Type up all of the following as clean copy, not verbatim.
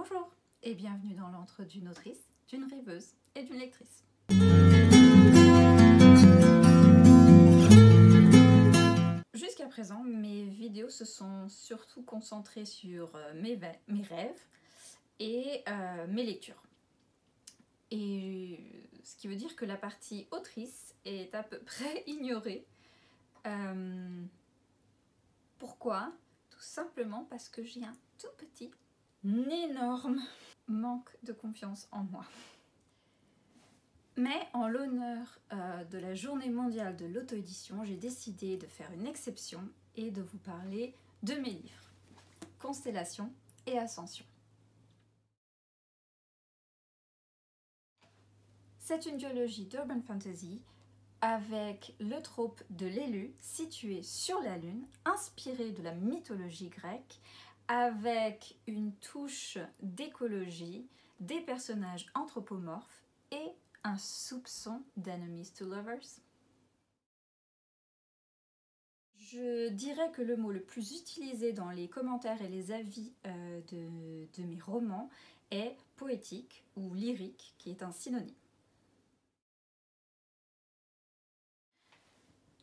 Bonjour et bienvenue dans l'antre d'une autrice, d'une rêveuse et d'une lectrice. Jusqu'à présent, mes vidéos se sont surtout concentrées sur mes rêves et mes lectures. Et ce qui veut dire que la partie autrice est à peu près ignorée. Pourquoi? Tout simplement parce que j'ai un tout petit, énorme manque de confiance en moi. Mais en l'honneur de la Journée mondiale de l'auto-édition, j'ai décidé de faire une exception et de vous parler de mes livres, Constellation et Ascension. C'est une duologie d'urban fantasy avec le trope de l'élu situé sur la Lune, inspiré de la mythologie grecque, avec une touche d'écologie, des personnages anthropomorphes et un soupçon d'enemies to lovers. Je dirais que le mot le plus utilisé dans les commentaires et les avis de mes romans est poétique ou lyrique, qui est un synonyme.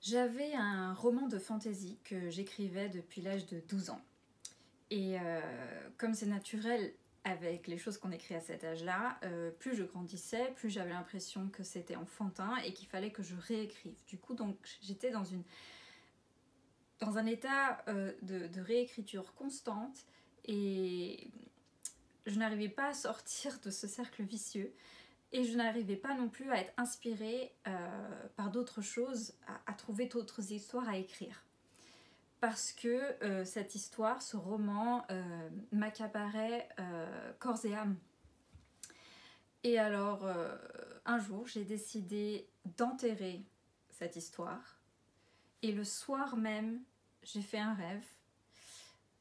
J'avais un roman de fantasy que j'écrivais depuis l'âge de 12 ans. Et comme c'est naturel avec les choses qu'on écrit à cet âge-là, plus je grandissais, plus j'avais l'impression que c'était enfantin et qu'il fallait que je réécrive. Du coup, donc, j'étais dans un état de réécriture constante et je n'arrivais pas à sortir de ce cercle vicieux. Et je n'arrivais pas non plus à être inspirée par d'autres choses, à trouver d'autres histoires à écrire. Parce que cette histoire, ce roman, m'accaparait corps et âme. Et alors, un jour, j'ai décidé d'enterrer cette histoire. Et le soir même, j'ai fait un rêve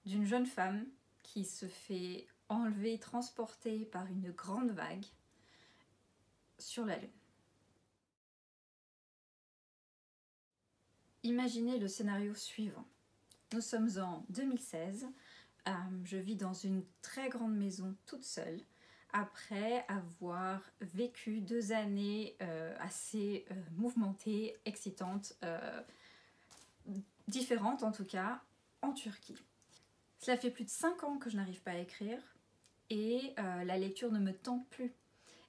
d'une jeune femme qui se fait enlever, transporter par une grande vague sur la Lune. Imaginez le scénario suivant. Nous sommes en 2016, je vis dans une très grande maison toute seule, après avoir vécu 2 années assez mouvementées, excitantes, différentes en tout cas, en Turquie. Cela fait plus de 5 ans que je n'arrive pas à écrire et la lecture ne me tente plus.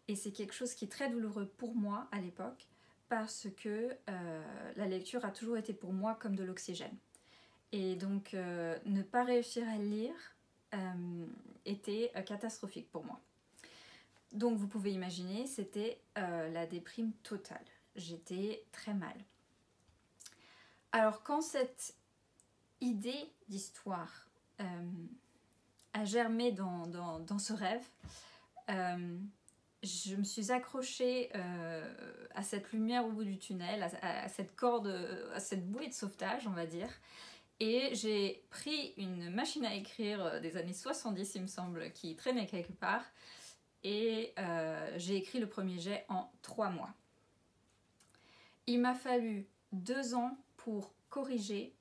Et c'est quelque chose qui est très douloureux pour moi à l'époque parce que la lecture a toujours été pour moi comme de l'oxygène. Et donc ne pas réussir à lire était catastrophique pour moi. Donc vous pouvez imaginer, c'était la déprime totale. J'étais très mal. Alors quand cette idée d'histoire a germé dans ce rêve, je me suis accrochée à cette lumière au bout du tunnel, à cette corde, à cette bouée de sauvetage, on va dire. Et j'ai pris une machine à écrire des années 70, il me semble, qui traînait quelque part. Et j'ai écrit le premier jet en 3 mois. Il m'a fallu 2 ans pour corriger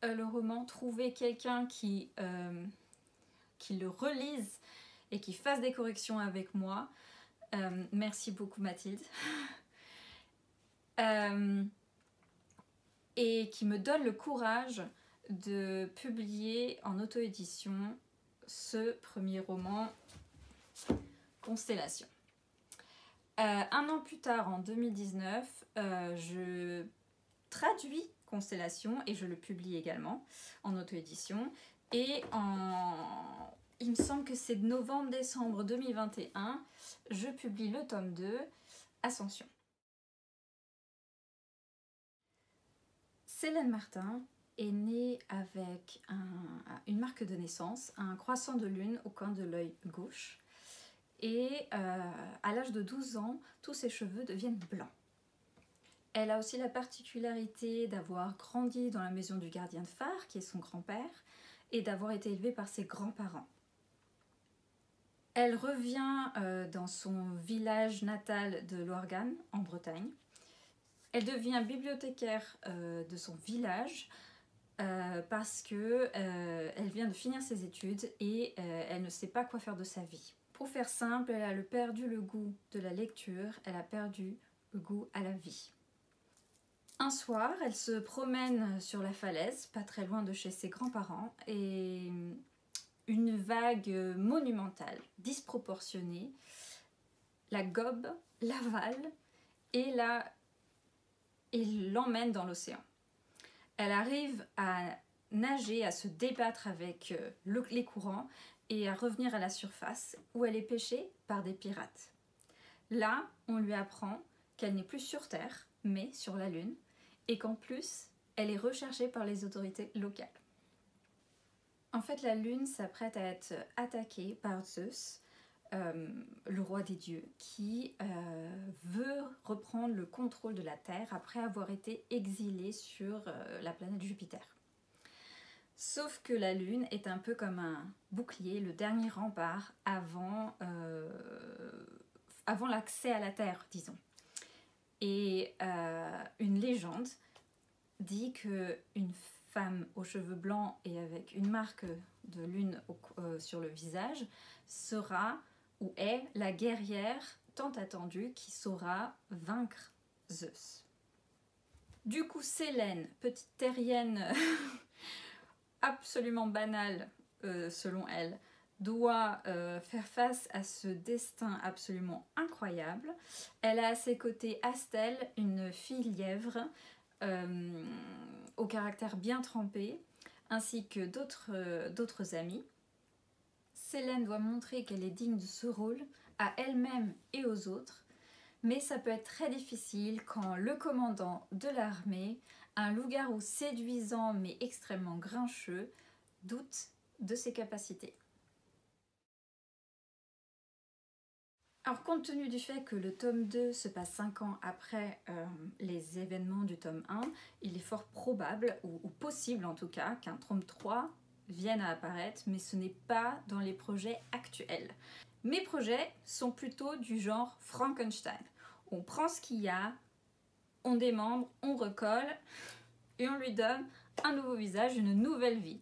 le roman, trouver quelqu'un qui le relise et qui fasse des corrections avec moi. Merci beaucoup Mathilde. Et qui me donne le courage de publier en auto-édition ce premier roman, Constellation. 1 an plus tard, en 2019, je traduis Constellation et je le publie également en auto-édition. Et il me semble que c'est novembre-décembre 2021, je publie le tome 2, Ascension. Célène Martin est née avec une marque de naissance, un croissant de lune au coin de l'œil gauche. Et à l'âge de 12 ans, tous ses cheveux deviennent blancs. Elle a aussi la particularité d'avoir grandi dans la maison du gardien de phare, qui est son grand-père, et d'avoir été élevée par ses grands-parents. Elle revient dans son village natal de Loargan, en Bretagne. Elle devient bibliothécaire de son village parce que elle vient de finir ses études et elle ne sait pas quoi faire de sa vie. Pour faire simple, elle a perdu le goût de la lecture, elle a perdu le goût à la vie. Un soir, elle se promène sur la falaise, pas très loin de chez ses grands-parents, et une vague monumentale, disproportionnée, la gobe, l'avale et l'emmène dans l'océan. Elle arrive à nager, à se débattre avec les courants et à revenir à la surface où elle est pêchée par des pirates. Là, on lui apprend qu'elle n'est plus sur Terre, mais sur la Lune, et qu'en plus, elle est recherchée par les autorités locales. En fait, la Lune s'apprête à être attaquée par Zeus, le roi des dieux, qui veut reprendre le contrôle de la Terre après avoir été exilé sur la planète Jupiter. Sauf que la Lune est un peu comme un bouclier, le dernier rempart avant l'accès à la Terre, disons. Et une légende dit qu'une femme aux cheveux blancs et avec une marque de lune sur le visage sera ou est la guerrière tant attendue qui saura vaincre Zeus. Du coup, Sélène, petite terrienne absolument banale selon elle, doit faire face à ce destin absolument incroyable. Elle a à ses côtés Astel, une fille lièvre au caractère bien trempé, ainsi que d'autres amis. Sélène doit montrer qu'elle est digne de ce rôle à elle-même et aux autres, mais ça peut être très difficile quand le commandant de l'armée, un loup-garou séduisant mais extrêmement grincheux, doute de ses capacités. Alors, compte tenu du fait que le tome 2 se passe 5 ans après les événements du tome 1, il est fort probable, ou possible en tout cas, qu'un tome 3 vienne à apparaître, mais ce n'est pas dans les projets actuels. Mes projets sont plutôt du genre Frankenstein. On prend ce qu'il y a, on démembre, on recolle, et on lui donne un nouveau visage, une nouvelle vie.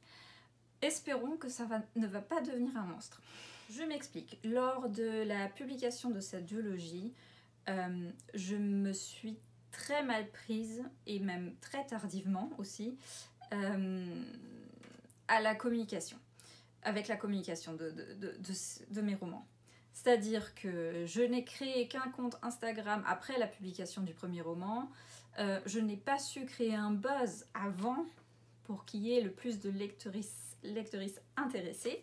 Espérons que ça ne va pas devenir un monstre. Je m'explique. Lors de la publication de cette duologie, je me suis très mal prise, et même très tardivement aussi, à la communication, avec la communication de mes romans. C'est-à-dire que je n'ai créé qu'un compte Instagram après la publication du premier roman, je n'ai pas su créer un buzz avant pour qu'il y ait le plus de lectrices intéressées.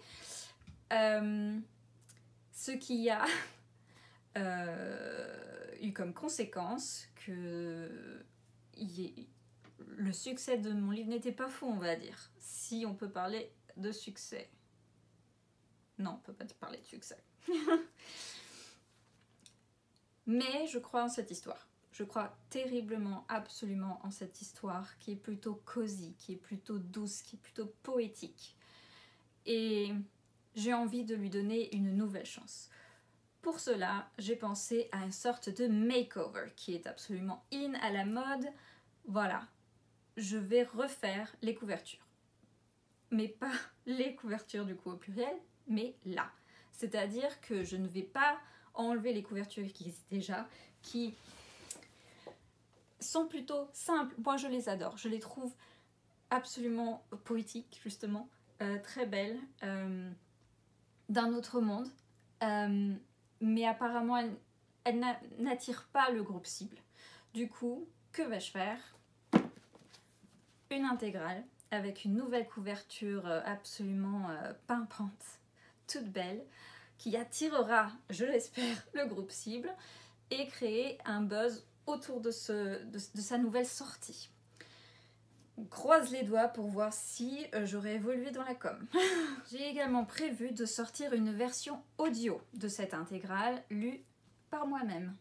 Ce qui a eu comme conséquence que le succès de mon livre n'était pas fou, on va dire, si on peut parler de succès. Non, on peut pas parler de succès. Mais je crois en cette histoire. Je crois terriblement, absolument en cette histoire qui est plutôt cosy, qui est plutôt douce, qui est plutôt poétique. Et j'ai envie de lui donner une nouvelle chance. Pour cela, j'ai pensé à une sorte de makeover qui est absolument in, à la mode. Voilà, je vais refaire les couvertures. Mais pas les couvertures du coup au pluriel, mais là. C'est-à-dire que je ne vais pas enlever les couvertures qui existent déjà, qui sont plutôt simples. Moi, je les adore. Je les trouve absolument poétiques, justement, très belles, d'un autre monde. Mais apparemment, elle n'attire pas le groupe cible. Du coup, que vais-je faire? Une intégrale avec une nouvelle couverture absolument pimpante, toute belle, qui attirera, je l'espère, le groupe cible et créer un buzz autour de sa nouvelle sortie. On croise les doigts pour voir si j'aurai évolué dans la com. J'ai également prévu de sortir une version audio de cette intégrale lue par moi-même.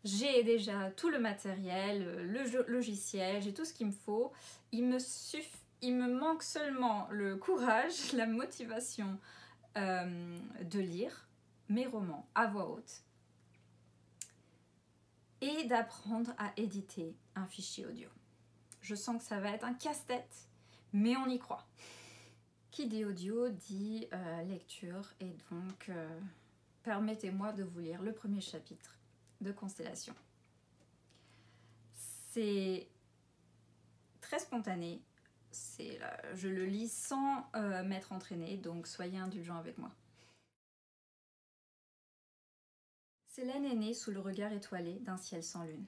J'ai déjà tout le matériel, le logiciel, j'ai tout ce qu'il me faut. Il me manque seulement le courage, la motivation de lire mes romans à voix haute et d'apprendre à éditer un fichier audio. Je sens que ça va être un casse-tête, Mais on y croit. Qui dit audio dit lecture, et donc permettez-moi de vous lire le premier chapitre de Constellation. C'est très spontané, je le lis sans m'être entraînée, donc soyez indulgents avec moi. Célène est née sous le regard étoilé d'un ciel sans lune.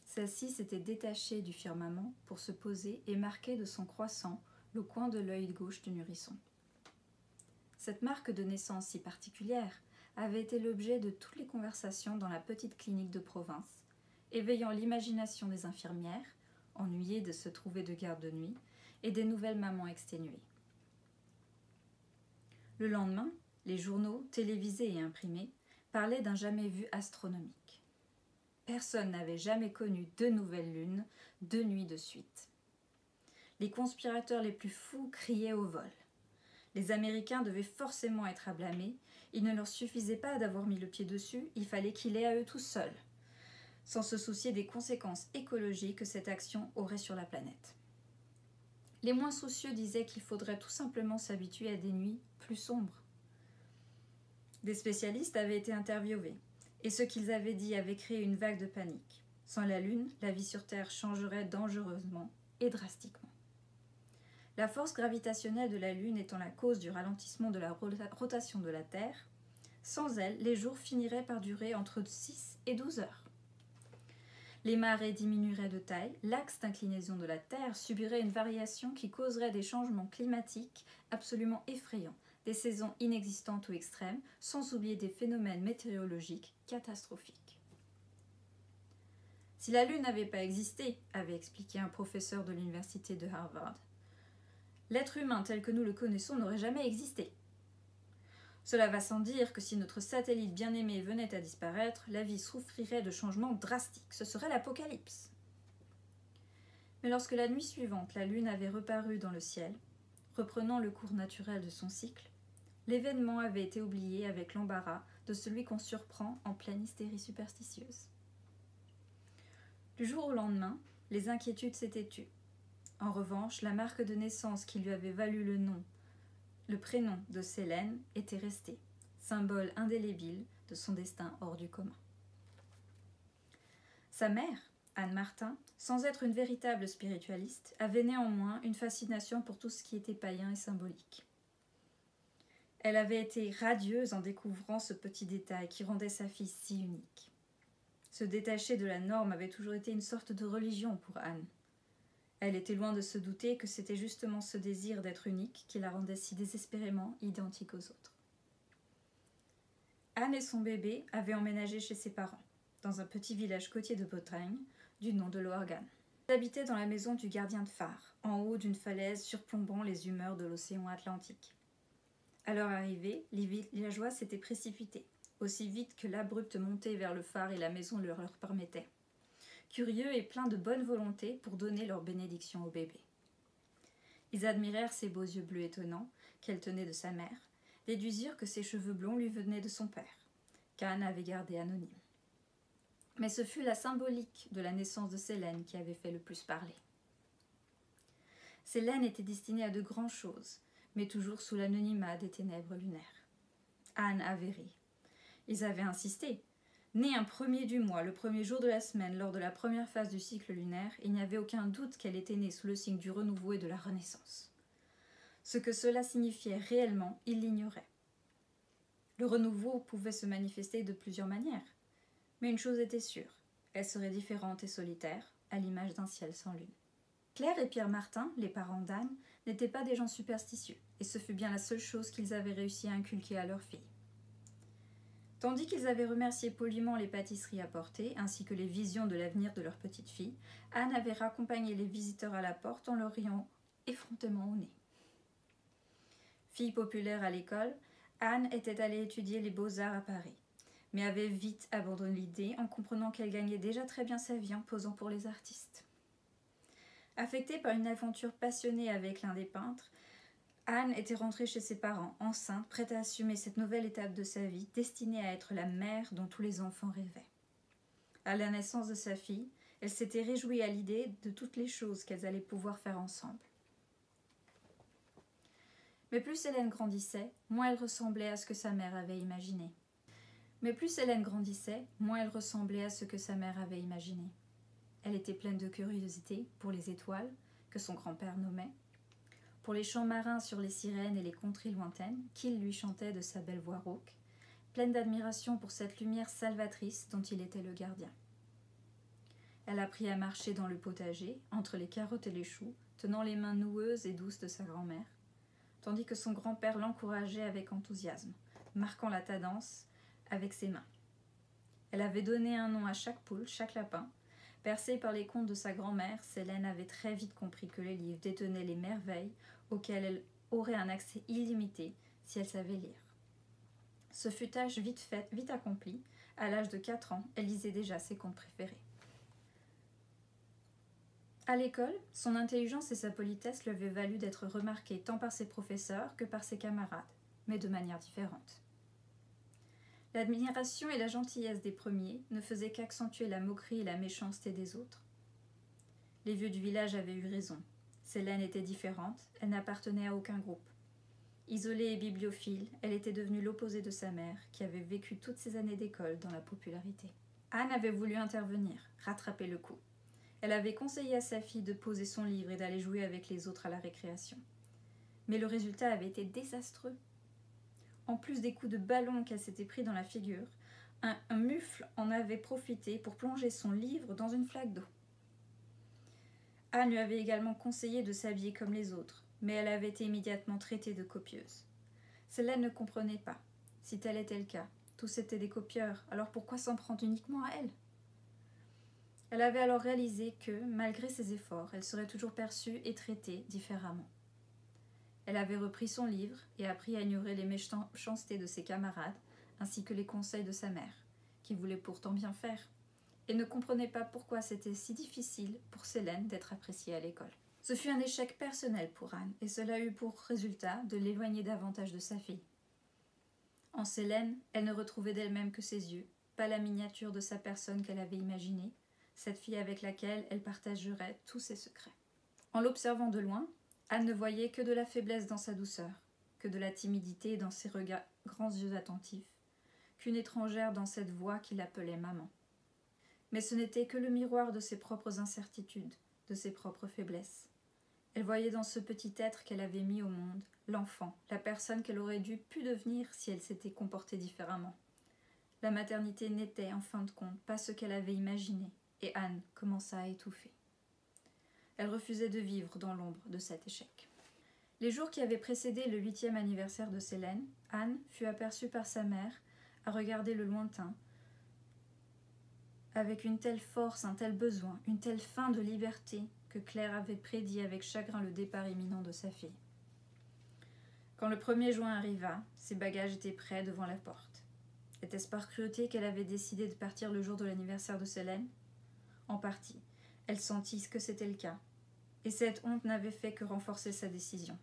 Celle-ci s'était détachée du firmament pour se poser et marquer de son croissant le coin de l'œil gauche du nourrisson. Cette marque de naissance si particulière avait été l'objet de toutes les conversations dans la petite clinique de province, éveillant l'imagination des infirmières, ennuyées de se trouver de garde de nuit, et des nouvelles mamans exténuées. Le lendemain, les journaux, télévisés et imprimés, parlaient d'un jamais vu astronomique. Personne n'avait jamais connu 2 nouvelles lunes, 2 nuits de suite. Les conspirateurs les plus fous criaient au vol. Les Américains devaient forcément être à blâmer, il ne leur suffisait pas d'avoir mis le pied dessus, il fallait qu'il ait à eux tout seuls, sans se soucier des conséquences écologiques que cette action aurait sur la planète. Les moins soucieux disaient qu'il faudrait tout simplement s'habituer à des nuits plus sombres. Des spécialistes avaient été interviewés, et ce qu'ils avaient dit avait créé une vague de panique. Sans la Lune, la vie sur Terre changerait dangereusement et drastiquement. La force gravitationnelle de la Lune étant la cause du ralentissement de la rotation de la Terre, sans elle, les jours finiraient par durer entre 6 et 12 heures. Les marées diminueraient de taille, l'axe d'inclinaison de la Terre subirait une variation qui causerait des changements climatiques absolument effrayants, des saisons inexistantes ou extrêmes, sans oublier des phénomènes météorologiques catastrophiques. Si la Lune n'avait pas existé, avait expliqué un professeur de l'université de Harvard, l'être humain tel que nous le connaissons n'aurait jamais existé. Cela va sans dire que si notre satellite bien-aimé venait à disparaître, la vie souffrirait de changements drastiques. Ce serait l'apocalypse. Mais lorsque la nuit suivante, la Lune avait reparu dans le ciel, reprenant le cours naturel de son cycle, l'événement avait été oublié avec l'embarras de celui qu'on surprend en pleine hystérie superstitieuse. Du jour au lendemain, les inquiétudes s'étaient tues. En revanche, la marque de naissance qui lui avait valu le prénom de Célène était restée, symbole indélébile de son destin hors du commun. Sa mère, Anne Martin, sans être une véritable spiritualiste, avait néanmoins une fascination pour tout ce qui était païen et symbolique. Elle avait été radieuse en découvrant ce petit détail qui rendait sa fille si unique. Se détacher de la norme avait toujours été une sorte de religion pour Anne. Elle était loin de se douter que c'était justement ce désir d'être unique qui la rendait si désespérément identique aux autres. Anne et son bébé avaient emménagé chez ses parents, dans un petit village côtier de Bretagne, du nom de Loargan. Ils habitaient dans la maison du gardien de phare, en haut d'une falaise surplombant les humeurs de l'océan Atlantique. À leur arrivée, les villageois s'étaient précipités, aussi vite que l'abrupte montée vers le phare et la maison leur permettait, curieux et pleins de bonne volonté pour donner leur bénédiction au bébé. Ils admirèrent ses beaux yeux bleus étonnants, qu'elle tenait de sa mère, déduisirent que ses cheveux blonds lui venaient de son père, qu'Anne avait gardé anonyme. Mais ce fut la symbolique de la naissance de Célène qui avait fait le plus parler. Célène était destinée à de grandes choses, mais toujours sous l'anonymat des ténèbres lunaires. Anne avait ri. Ils avaient insisté. Née un 1er du mois, le 1er jour de la semaine, lors de la première phase du cycle lunaire, il n'y avait aucun doute qu'elle était née sous le signe du renouveau et de la renaissance. Ce que cela signifiait réellement, il l'ignorait. Le renouveau pouvait se manifester de plusieurs manières. Mais une chose était sûre, elle serait différente et solitaire, à l'image d'un ciel sans lune. Claire et Pierre Martin, les parents d'Anne, n'étaient pas des gens superstitieux, et ce fut bien la seule chose qu'ils avaient réussi à inculquer à leur fille. Tandis qu'ils avaient remercié poliment les pâtisseries apportées, ainsi que les visions de l'avenir de leur petite fille, Anne avait raccompagné les visiteurs à la porte en leur riant effrontément au nez. Fille populaire à l'école, Anne était allée étudier les beaux-arts à Paris, mais avait vite abandonné l'idée en comprenant qu'elle gagnait déjà très bien sa vie en posant pour les artistes. Affectée par une aventure passionnée avec l'un des peintres, Anne était rentrée chez ses parents, enceinte, prête à assumer cette nouvelle étape de sa vie, destinée à être la mère dont tous les enfants rêvaient. À la naissance de sa fille, elle s'était réjouie à l'idée de toutes les choses qu'elles allaient pouvoir faire ensemble. Mais plus Hélène grandissait, moins elle ressemblait à ce que sa mère avait imaginé. Mais plus Hélène grandissait, moins elle ressemblait à ce que sa mère avait imaginé. Elle était pleine de curiosité pour les étoiles, que son grand-père nommait, pour les chants marins sur les sirènes et les contrées lointaines qu'il lui chantait de sa belle voix rauque, pleine d'admiration pour cette lumière salvatrice dont il était le gardien. Elle apprit à marcher dans le potager, entre les carottes et les choux, tenant les mains noueuses et douces de sa grand-mère, tandis que son grand-père l'encourageait avec enthousiasme, marquant la cadence avec ses mains. Elle avait donné un nom à chaque poule, chaque lapin. Percée par les contes de sa grand-mère, Célène avait très vite compris que les livres détenaient les merveilles auxquelles elle aurait un accès illimité si elle savait lire. Ce fut tâche vite faite, vite accomplie. À l'âge de 4 ans, elle lisait déjà ses contes préférés. À l'école, son intelligence et sa politesse lui avaient valu d'être remarquée tant par ses professeurs que par ses camarades, mais de manière différente. L'admiration et la gentillesse des premiers ne faisaient qu'accentuer la moquerie et la méchanceté des autres. Les vieux du village avaient eu raison. Célène était différente, elle n'appartenait à aucun groupe. Isolée et bibliophile, elle était devenue l'opposé de sa mère, qui avait vécu toutes ses années d'école dans la popularité. Anne avait voulu intervenir, rattraper le coup. Elle avait conseillé à sa fille de poser son livre et d'aller jouer avec les autres à la récréation. Mais le résultat avait été désastreux. En plus des coups de ballon qu'elle s'était pris dans la figure, un mufle en avait profité pour plonger son livre dans une flaque d'eau. Anne lui avait également conseillé de s'habiller comme les autres, mais elle avait été immédiatement traitée de copieuse. Célène ne comprenait pas. Si tel était le cas, tous étaient des copieurs, alors pourquoi s'en prendre uniquement à elle ? Elle avait alors réalisé que, malgré ses efforts, elle serait toujours perçue et traitée différemment. Elle avait repris son livre et appris à ignorer les méchancetés de ses camarades, ainsi que les conseils de sa mère, qui voulait pourtant bien faire, et ne comprenait pas pourquoi c'était si difficile pour Célène d'être appréciée à l'école. Ce fut un échec personnel pour Anne, et cela eut pour résultat de l'éloigner davantage de sa fille. En Célène, elle ne retrouvait d'elle-même que ses yeux, pas la miniature de sa personne qu'elle avait imaginée, cette fille avec laquelle elle partagerait tous ses secrets. En l'observant de loin, Anne ne voyait que de la faiblesse dans sa douceur, que de la timidité dans ses grands yeux attentifs, qu'une étrangère dans cette voix qui l'appelait maman. Mais ce n'était que le miroir de ses propres incertitudes, de ses propres faiblesses. Elle voyait dans ce petit être qu'elle avait mis au monde, l'enfant, la personne qu'elle aurait pu devenir si elle s'était comportée différemment. La maternité n'était, en fin de compte, pas ce qu'elle avait imaginé, et Anne commença à étouffer. Elle refusait de vivre dans l'ombre de cet échec. Les jours qui avaient précédé le 8e anniversaire de Célène, Anne fut aperçue par sa mère à regarder le lointain, avec une telle force, un tel besoin, une telle faim de liberté que Claire avait prédit avec chagrin le départ imminent de sa fille. Quand le 1er juin arriva, ses bagages étaient prêts devant la porte. Était-ce par cruauté qu'elle avait décidé de partir le jour de l'anniversaire de Célène ? En partie. Elle sentit que c'était le cas, et cette honte n'avait fait que renforcer sa décision.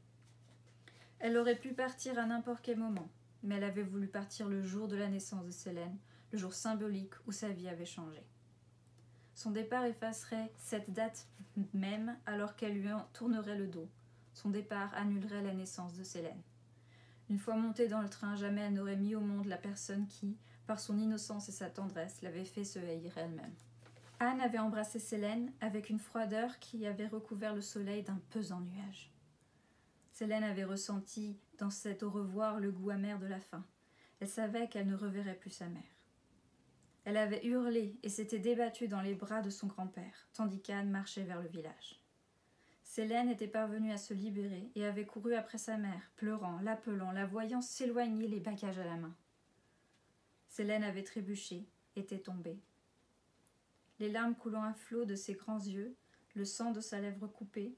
Elle aurait pu partir à n'importe quel moment, mais elle avait voulu partir le jour de la naissance de Célène, le jour symbolique où sa vie avait changé. Son départ effacerait cette date même alors qu'elle lui en tournerait le dos. Son départ annulerait la naissance de Célène. Une fois montée dans le train, jamais elle n'aurait mis au monde la personne qui, par son innocence et sa tendresse, l'avait fait se haïr elle-même. Anne avait embrassé Célène avec une froideur qui avait recouvert le soleil d'un pesant nuage. Célène avait ressenti dans cet au revoir le goût amer de la faim. Elle savait qu'elle ne reverrait plus sa mère. Elle avait hurlé et s'était débattue dans les bras de son grand-père, tandis qu'Anne marchait vers le village. Célène était parvenue à se libérer et avait couru après sa mère, pleurant, l'appelant, la voyant s'éloigner les bagages à la main. Célène avait trébuché, était tombée. Les larmes coulant à flots de ses grands yeux, le sang de sa lèvre coupée,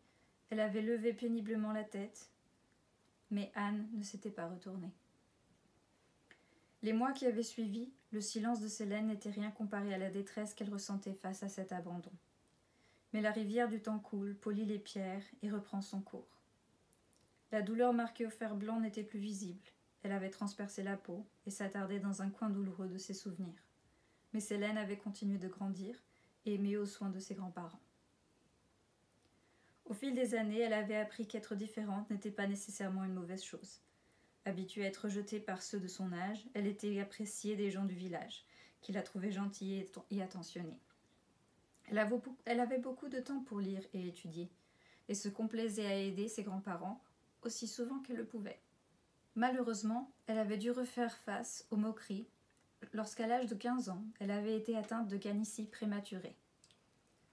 elle avait levé péniblement la tête, mais Anne ne s'était pas retournée. Les mois qui avaient suivi, le silence de Célène n'était rien comparé à la détresse qu'elle ressentait face à cet abandon. Mais la rivière du temps coule, polit les pierres et reprend son cours. La douleur marquée au fer blanc n'était plus visible. Elle avait transpercé la peau et s'attardait dans un coin douloureux de ses souvenirs. Mais Célène avait continué de grandir et aimé aux soins de ses grands-parents. Au fil des années, elle avait appris qu'être différente n'était pas nécessairement une mauvaise chose. Habituée à être rejetée par ceux de son âge, elle était appréciée des gens du village, qui la trouvaient gentille et attentionnée. Elle avait beaucoup de temps pour lire et étudier, et se complaisait à aider ses grands-parents aussi souvent qu'elle le pouvait. Malheureusement, elle avait dû refaire face aux moqueries lorsqu'à l'âge de 15 ans, elle avait été atteinte de calvitie prématurée.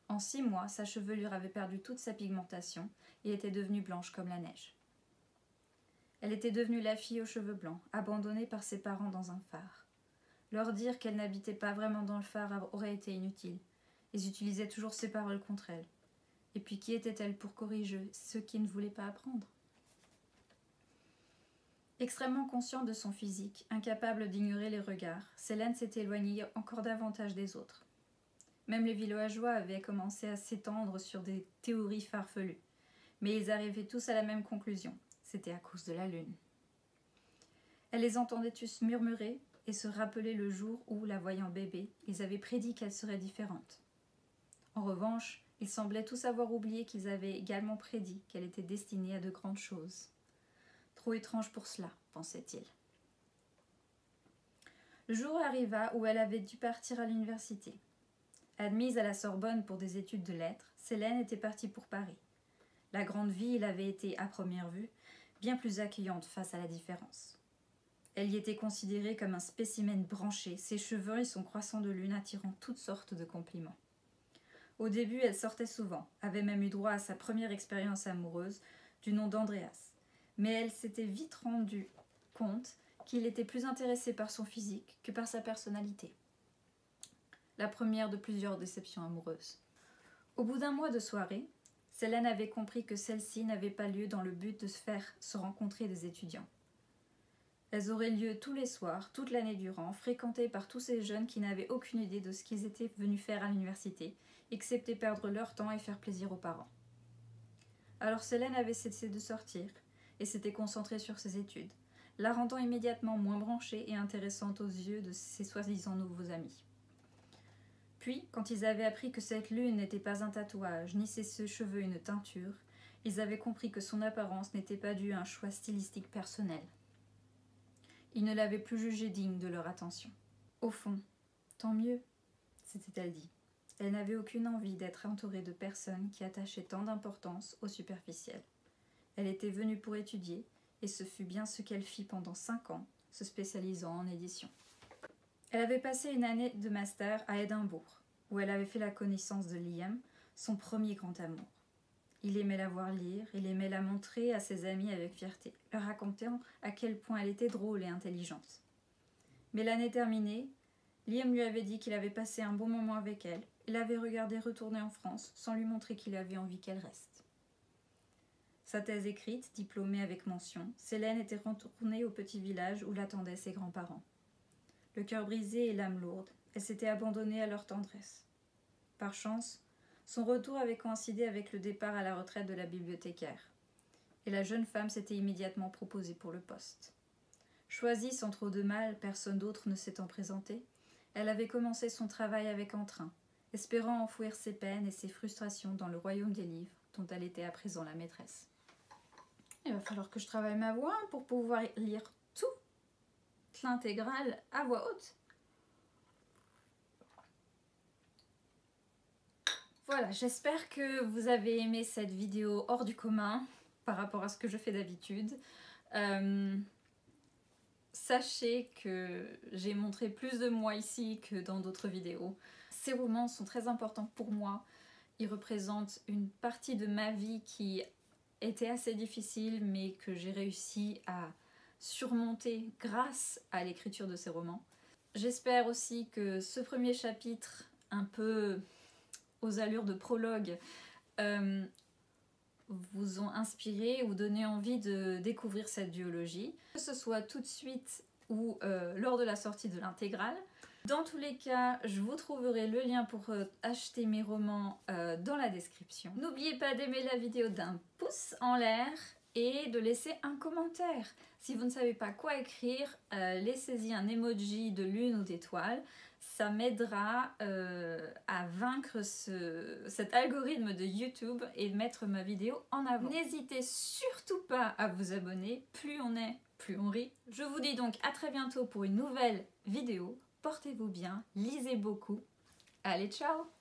En 6 mois, sa chevelure avait perdu toute sa pigmentation et était devenue blanche comme la neige. Elle était devenue la fille aux cheveux blancs, abandonnée par ses parents dans un phare. Leur dire qu'elle n'habitait pas vraiment dans le phare aurait été inutile. Ils utilisaient toujours ces paroles contre elle. Et puis qui était-elle pour corriger ceux qui ne voulaient pas apprendre? Extrêmement consciente de son physique, incapable d'ignorer les regards, Célène s'était éloignée encore davantage des autres. Même les villageois avaient commencé à s'étendre sur des théories farfelues. Mais ils arrivaient tous à la même conclusion. C'était à cause de la lune. Elle les entendait tous murmurer et se rappeler le jour où, la voyant bébé, ils avaient prédit qu'elle serait différente. En revanche, ils semblaient tous avoir oublié qu'ils avaient également prédit qu'elle était destinée à de grandes choses. Trop étrange pour cela, pensait-il. Le jour arriva où elle avait dû partir à l'université. Admise à la Sorbonne pour des études de lettres, Célène était partie pour Paris. La grande ville avait été, à première vue, bien plus accueillante face à la différence. Elle y était considérée comme un spécimen branché, ses cheveux et son croissant de lune attirant toutes sortes de compliments. Au début, elle sortait souvent, avait même eu droit à sa première expérience amoureuse, du nom d'Andreas. Mais elle s'était vite rendue compte qu'il était plus intéressé par son physique que par sa personnalité. La première de plusieurs déceptions amoureuses. Au bout d'un mois de soirée, Célène avait compris que celle-ci n'avait pas lieu dans le but de faire se rencontrer des étudiants. Elles auraient lieu tous les soirs, toute l'année durant, fréquentées par tous ces jeunes qui n'avaient aucune idée de ce qu'ils étaient venus faire à l'université, excepté perdre leur temps et faire plaisir aux parents. Alors Célène avait cessé de sortir et s'était concentrée sur ses études, la rendant immédiatement moins branchée et intéressante aux yeux de ses soi-disant nouveaux amis. Puis, quand ils avaient appris que cette lune n'était pas un tatouage, ni ses cheveux une teinture, ils avaient compris que son apparence n'était pas due à un choix stylistique personnel. Ils ne l'avaient plus jugée digne de leur attention. Au fond, tant mieux, s'était-elle dit. Elle n'avait aucune envie d'être entourée de personnes qui attachaient tant d'importance au superficiel. Elle était venue pour étudier, et ce fut bien ce qu'elle fit pendant 5 ans, se spécialisant en édition. Elle avait passé une année de master à Édimbourg, où elle avait fait la connaissance de Liam, son premier grand amour. Il aimait la voir lire, il aimait la montrer à ses amis avec fierté, leur racontant à quel point elle était drôle et intelligente. Mais l'année terminée, Liam lui avait dit qu'il avait passé un bon moment avec elle et l'avait regardée retourner en France sans lui montrer qu'il avait envie qu'elle reste. Sa thèse écrite, diplômée avec mention, Célène était retournée au petit village où l'attendaient ses grands-parents. Le cœur brisé et l'âme lourde, elle s'était abandonnée à leur tendresse. Par chance, son retour avait coïncidé avec le départ à la retraite de la bibliothécaire, et la jeune femme s'était immédiatement proposée pour le poste. Choisie sans trop de mal, personne d'autre ne s'étant présenté, elle avait commencé son travail avec entrain, espérant enfouir ses peines et ses frustrations dans le royaume des livres, dont elle était à présent la maîtresse. Il va falloir que je travaille ma voix pour pouvoir lire toute l'intégrale à voix haute. Voilà, j'espère que vous avez aimé cette vidéo hors du commun par rapport à ce que je fais d'habitude. Sachez que j'ai montré plus de moi ici que dans d'autres vidéos. Ces romans sont très importants pour moi. Ils représentent une partie de ma vie qui était assez difficile, mais que j'ai réussi à surmonter grâce à l'écriture de ces romans. J'espère aussi que ce premier chapitre, un peu aux allures de prologue, vous ont inspiré ou donné envie de découvrir cette duologie, que ce soit tout de suite ou lors de la sortie de l'intégrale. Dans tous les cas, je vous trouverai le lien pour acheter mes romans dans la description. N'oubliez pas d'aimer la vidéo d'un pouce en l'air et de laisser un commentaire. Si vous ne savez pas quoi écrire, laissez-y un emoji de lune ou d'étoile. Ça m'aidera à vaincre cet algorithme de YouTube et mettre ma vidéo en avant. N'hésitez surtout pas à vous abonner, plus on est, plus on rit. Je vous dis donc à très bientôt pour une nouvelle vidéo. Portez-vous bien, lisez beaucoup. Allez, ciao!